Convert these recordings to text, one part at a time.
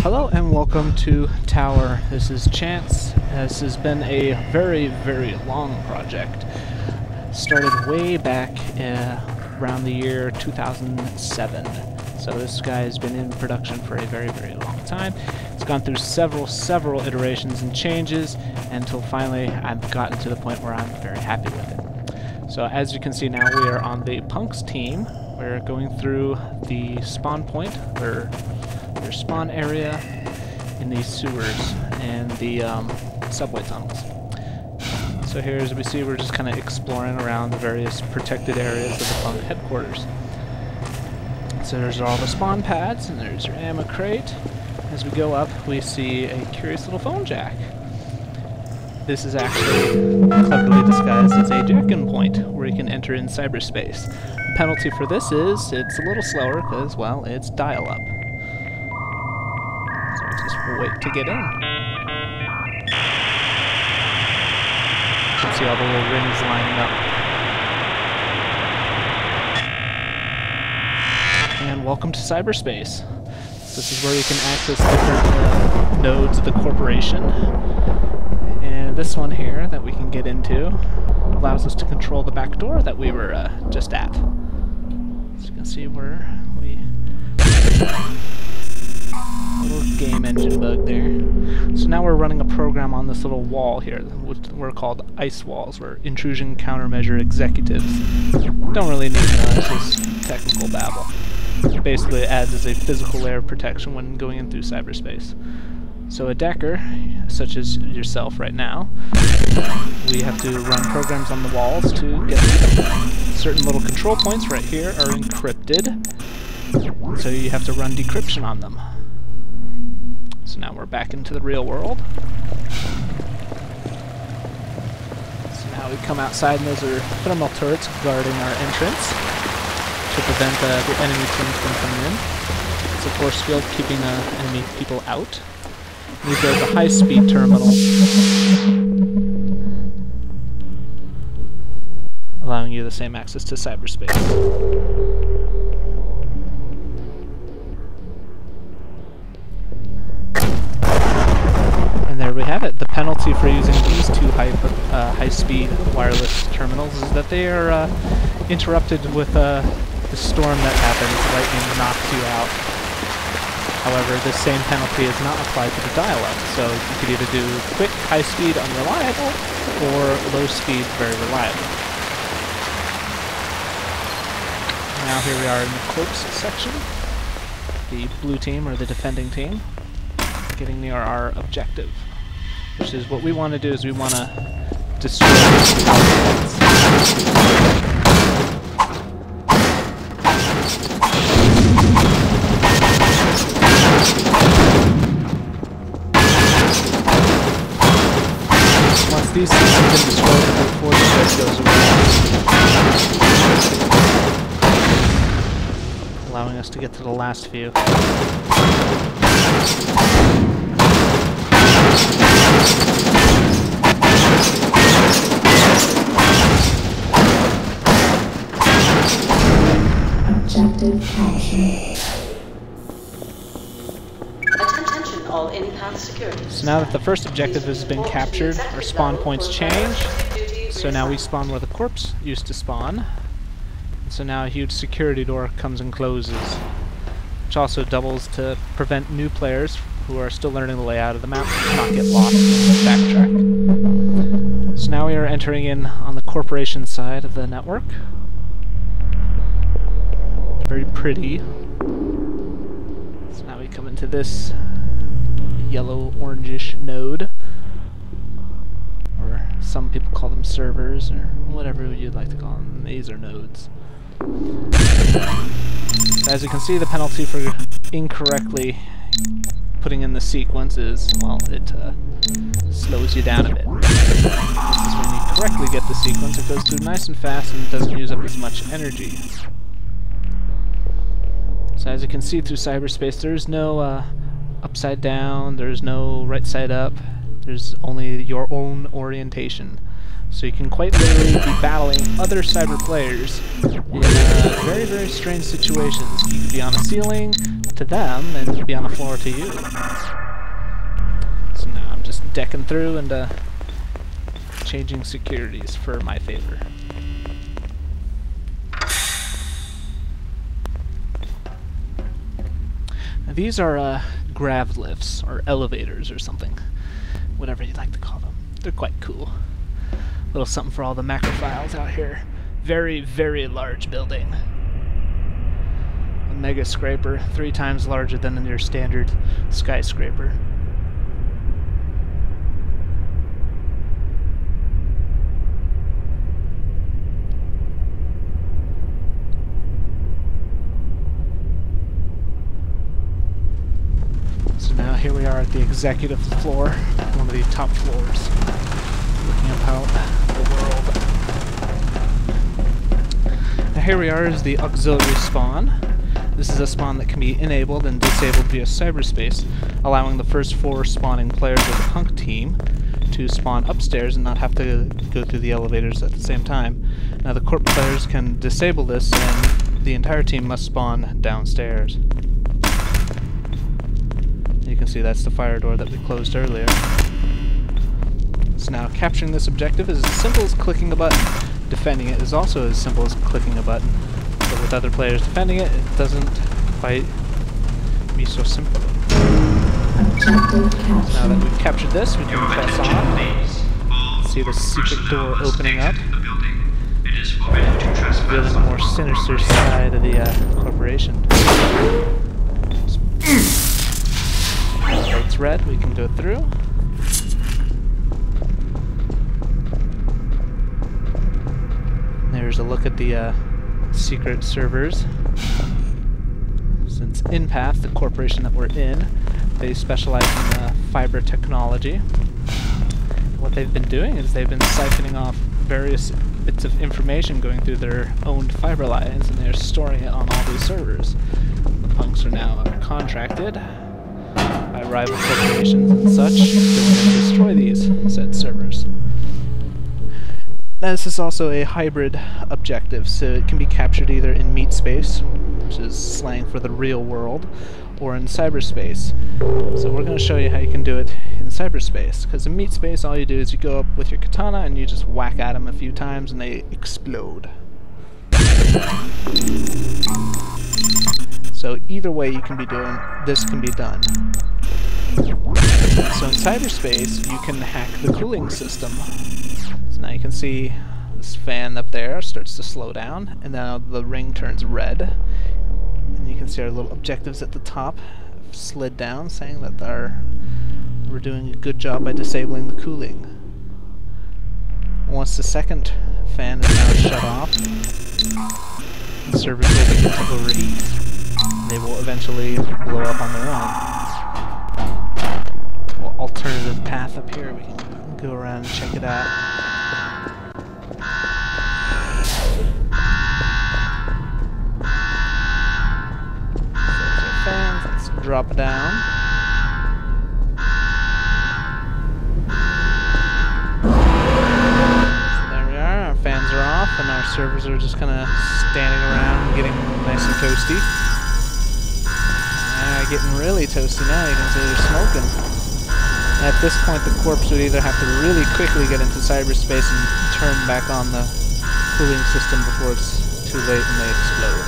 Hello and welcome to Tower. This is Chance. This has been a very, very long project. Started way back around the year 2007. So this guy has been in production for a very, very long time. It's gone through several iterations and changes until finally I've gotten to the point where I'm very happy with it. So as you can see now, we are on the Punks team. We're going through the spawn point, or their spawn area in these sewers and the subway tunnels. So here, as we see, we're just kind of exploring around the various protected areas of the Punk headquarters. So there's all the spawn pads, and there's your ammo crate. As we go up, we see a curious little phone jack. This is actually cleverly disguised as a jack-in point, where you can enter in cyberspace. The penalty for this is it's a little slower because, well, it's dial-up. So we just wait to get in. You can see all the little rings lining up. And welcome to cyberspace. This is where you can access different nodes of the corporation. And this one here that we can get into allows us to control the back door that we were just at. So you can see where we... little game engine bug there. So now we're running a program on this little wall here, which we're called ice walls. We're intrusion countermeasure executives. Don't really need to know, it's just technical babble. Basically it adds as a physical layer of protection when going in through cyberspace. So a decker, such as yourself right now, we have to run programs on the walls to get them. Certain little control points right here are encrypted, so you have to run decryption on them. So now we're back into the real world. So now we come outside, and those are thermal turrets guarding our entrance to prevent the enemy team from coming in. It's a force field keeping enemy people out. These are the high-speed terminals, allowing you the same access to cyberspace. And there we have it. The penalty for using these two high-speed wireless terminals is that they are interrupted with the storm that happens. Lightning knocks you out. However, this same penalty is not applied to the dial-up, so you could either do quick, high-speed, unreliable, or low-speed, very reliable. Now here we are in the corpse section. The blue team, or the defending team, getting near our objective, which is what we want to do is we want to destroy the these things have been destroyed before the threat goes away, allowing us to get to the last few. Objective captured. So now that the first objective has been captured, our spawn points change. So now we spawn where the corpse used to spawn. So now a huge security door comes and closes, which also doubles to prevent new players who are still learning the layout of the map to not get lost and backtrack. So now we are entering in on the corporation side of the network. Very pretty. So now we come into this yellow orangish node, or some people call them servers, or whatever you'd like to call them. These are nodes. As you can see, the penalty for incorrectly putting in the sequence is, well, it slows you down a bit. Because when you correctly get the sequence, it goes through nice and fast and doesn't use up as much energy. So as you can see through cyberspace, there's no upside down, there's no right side up, there's only your own orientation. So you can quite literally be battling other cyber players in very, very strange situations. You could be on a ceiling, to them and be on the floor to you. So now I'm just decking through and changing securities for my favor. Now these are grav lifts, or elevators or something. Whatever you'd like to call them. They're quite cool. A little something for all the macrophiles out here. Very, very large building. A mega scraper, 3 times larger than your standard skyscraper. So now here we are at the executive floor, one of the top floors, looking up out the world. Now here we are is the auxiliary spawn. This is a spawn that can be enabled and disabled via cyberspace, allowing the first 4 spawning players of the punk team to spawn upstairs and not have to go through the elevators at the same time. Now the corp players can disable this and the entire team must spawn downstairs. You can see that's the fire door that we closed earlier. So now capturing this objective is as simple as clicking a button. Defending it is also as simple as clicking a button. But with other players defending it, it doesn't quite be so simple. So now that we've captured this, we can press on. See the secret door opening up, revealing a more sinister side of the corporation. It's red, we can go through. There's a look at the secret servers. Since Inpath, the corporation that we're in, they specialize in fiber technology. What they've been doing is they've been siphoning off various bits of information going through their owned fiber lines, and they're storing it on all these servers. The punks are now contracted by rival corporations and such to destroy these said servers. Now this is also a hybrid objective, so it can be captured either in meat space, which is slang for the real world, or in cyberspace. So we're going to show you how you can do it in cyberspace, because in meat space all you do is you go up with your katana and you just whack at them a few times and they explode. So either way you can be doing, this can be done. So in cyberspace you can hack the cooling system. So now you can see this fan up there starts to slow down, and now the ring turns red. And you can see our little objectives at the top have slid down, saying that we're doing a good job by disabling the cooling. Once the second fan is now shut off, the servers will begin to overheat. They will eventually blow up on their own. Well, alternative path up here, we can go around and check it out. Fans, let's drop it down. So there we are, our fans are off and our servers are just kind of standing around and getting nice and toasty. Getting really toasty now, you can see they're smoking. At this point the corpse would either have to really quickly get into cyberspace and turn back on the cooling system before it's too late and they explode.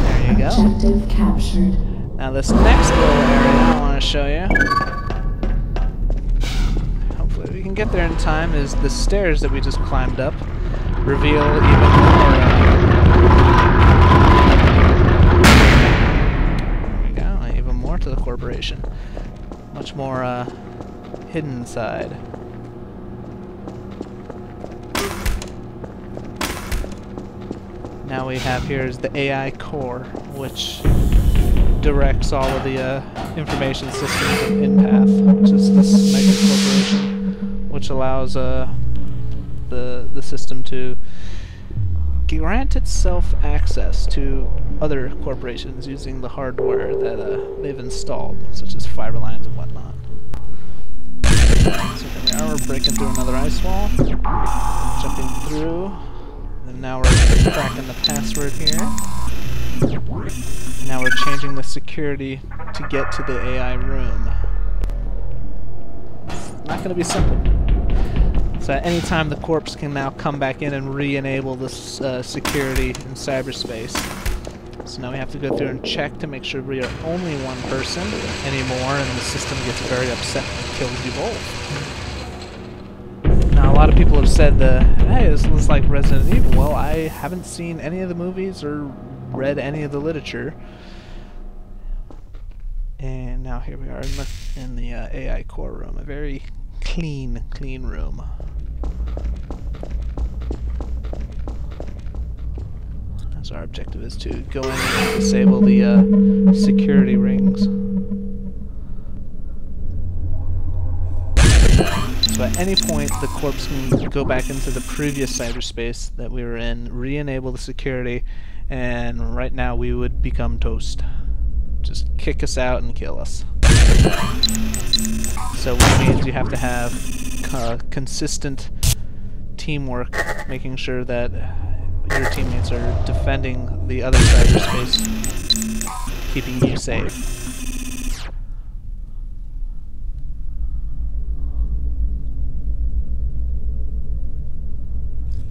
There you go. Objective captured. Now this next little area I want to show you, hopefully we can get there in time, is the stairs that we just climbed up reveal even more. There we go, even more to the corporation. Much more hidden inside. Now we have here is the AI core, which directs all of the information systems of Inpath, which is this mega corporation, which allows the system to grant itself access to other corporations using the hardware that they've installed, such as fiber lines and whatnot. So here we are, we're breaking through another ice wall, jumping through. And now we're cracking the password here. Now we're changing the security to get to the AI room. It's not going to be simple. So at any time the corpse can now come back in and re-enable this security in cyberspace. So now we have to go through and check to make sure we are only one person anymore, and the system gets very upset and kills you both. Now a lot of people have said, hey, this looks like Resident Evil. Well, I haven't seen any of the movies or read any of the literature. And now here we are in the AI core room, a very clean room. As our objective is to go in and disable the security rings. So at any point the corpse can go back into the previous cyberspace that we were in, re-enable the security, and right now we would become toast. Just kick us out and kill us. So which means you have to have consistent teamwork, making sure that your teammates are defending the other cyberspace, keeping you safe.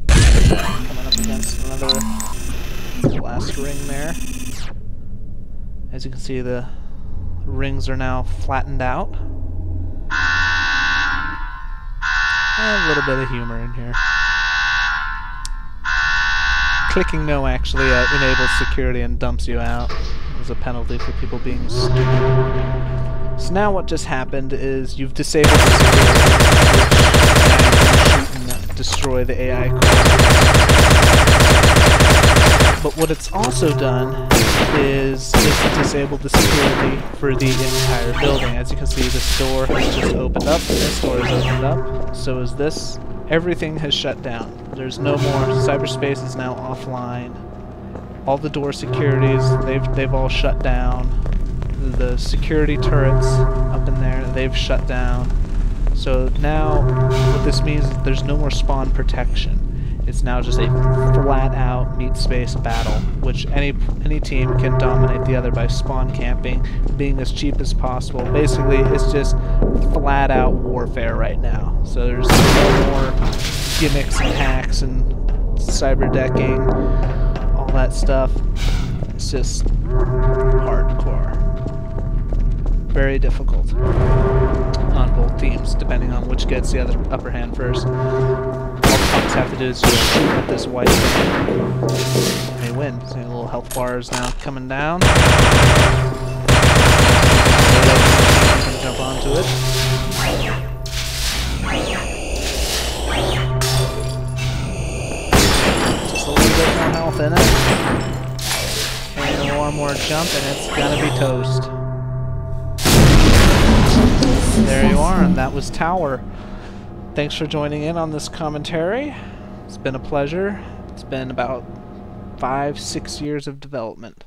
Coming up against another blast ring there. As you can see, the rings are now flattened out. A little bit of humor in here. Clicking no actually enables security and dumps you out as a penalty for people being stupid. So now what just happened is you've disabled the security, which now you can shoot and destroy the AI core. But what it's also done is it's disabled the security for the entire building. As you can see, this door has just opened up, this door has opened up, so is this. Everything has shut down. There's no more. Cyberspace is now offline. All the door securities, they've all shut down. The security turrets up in there, they've shut down. So now what this means is there's no more spawn protection. It's now just a flat-out meat space battle, which any team can dominate the other by spawn camping, being as cheap as possible. Basically, it's just flat-out warfare right now. So there's no more gimmicks and hacks and cyber decking, all that stuff. It's just hardcore. Very difficult on both teams, depending on which gets the other upper hand first. All the punks have to do is just shoot at this white thing, and they win. See, the little health bar is now coming down. Jump onto it. Just a little bit more health in it. And one more jump, and it's gonna be toast. There you are, and that was Tower. Thanks for joining in on this commentary. It's been a pleasure. It's been about 5-6 years of development.